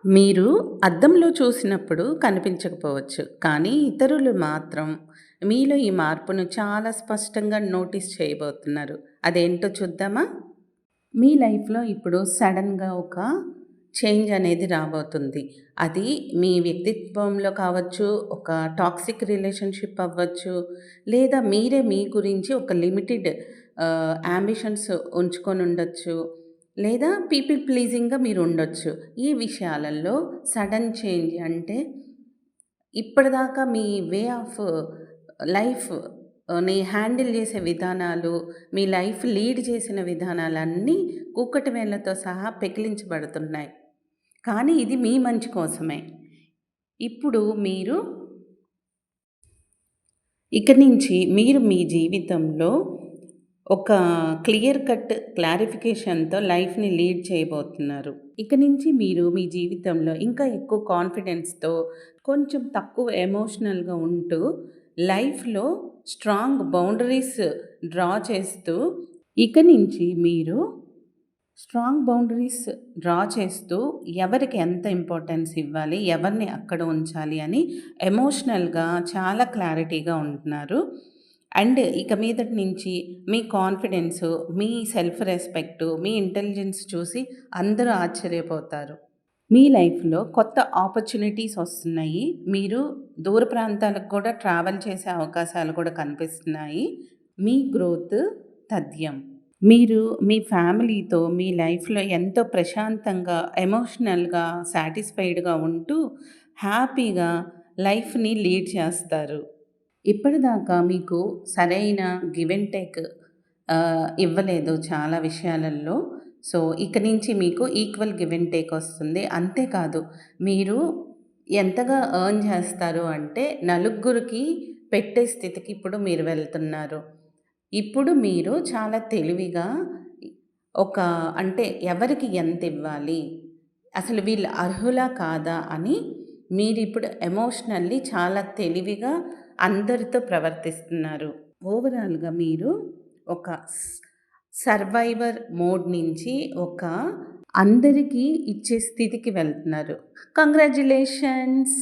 మీరు అద్దంలో చూసినప్పుడు కనిపించకపోవచ్చు. కానీ ఇతరులు మాత్రం మీలో ఈ మార్పును చాలా స్పష్టంగా నోటీస్ చేయబోతున్నారు. అదేంటో చూద్దామా? మీ లైఫ్‌లో ఇప్పుడు సడెన్‌గా ఒక చేంజ్ అనేది రాబోతుంది. అది మీ వ్యక్తిత్వంలో కావచ్చు, ఒక టాక్సిక్ రిలేషన్‌షిప్ అవ్వచ్చు, లేదా మీరే మీ గురించి ఒక లిమిటెడ్ యాంబిషన్స్ ఉంచుకొనుండొచ్చు. లేదా పీపుల్ ప్లీజింగ్‌గా మీరుండొచ్చు. ఈ విషయాలలో సడెన్ చేంజ్ అంటే ఇప్పటిదాకా మీ వే ఆఫ్ లైఫ్ ని హ్యాండిల్ చేసే విధానాలు, మీ లైఫ్ లీడ్ చేసిన విధానాలన్నీ కూకటి వేళ్ళతో సహా పెకిలించబడుతున్నాయి. కానీ ఇది మీ మంచి కోసమే. ఇప్పుడు మీరు ఇక నుంచి మీరు మీ జీవితంలో ఒక క్లియర్ కట్ క్లారిఫికేషన్‌తో లైఫ్‌ని లీడ్ చేయబోతున్నారు. ఇక నుంచి మీరు మీ జీవితంలో ఇంకా ఎక్కువ కాన్ఫిడెన్స్‌తో, కొంచెం తక్కువ ఎమోషనల్‌గా ఉంటూ, లైఫ్‌లో స్ట్రాంగ్ బౌండరీస్ డ్రా చేస్తూ, ఇక నుంచి మీరు స్ట్రాంగ్ బౌండరీస్ డ్రా చేస్తూ ఎవరికి ఎంత ఇంపార్టెన్స్ ఇవ్వాలి, ఎవరిని అక్కడ ఉంచాలి అని ఎమోషనల్‌గా చాలా క్లారిటీగా ఉంటున్నారు. అండ్ ఇక మీదటి నుంచి మీ కాన్ఫిడెన్సు, మీ సెల్ఫ్ రెస్పెక్టు, మీ ఇంటెలిజెన్స్ చూసి అందరూ ఆశ్చర్యపోతారు. మీ లైఫ్‌లో కొత్త ఆపర్చునిటీస్ వస్తున్నాయి. మీరు దూర ప్రాంతాలకు కూడా ట్రావెల్ చేసే అవకాశాలు కూడా కనిపిస్తున్నాయి. మీ గ్రోత్ తథ్యం. మీరు మీ ఫ్యామిలీతో మీ లైఫ్‌లో ఎంతో ప్రశాంతంగా, ఎమోషనల్‌గా, సాటిస్ఫైడ్‌గా ఉంటూ హ్యాపీగా లైఫ్‌ని లీడ్ చేస్తారు. ఇప్పటిదాకా మీకు సరైన గివ్ అండ్ టేక్ ఇవ్వలేదు చాలా విషయాలలో. సో, ఇక నుంచి మీకు ఈక్వల్ గివ్ అండ్ టేక్ వస్తుంది. అంతేకాదు మీరు ఎంతగా ఎర్న్ చేస్తారు అంటే నలుగురికి పెట్టే స్థితికి ఇప్పుడు మీరు వెళ్తున్నారు. ఇప్పుడు మీరు చాలా తెలివిగా ఒక అంటే ఎవరికి ఎంతివ్వాలి? అసలు వీళ్ళు అర్హులా? కాదా? అని మీరిప్పుడు ఎమోషనల్లీ చాలా తెలివిగా అందరితో ప్రవర్తిస్తున్నారు. ఓవరాల్‌గా మీరు ఒక సర్వైవర్ మోడ్ నుంచి ఒక అందరికీ ఇచ్చే స్థితికి వెళ్తున్నారు. కంగ్రాచ్యులేషన్స్.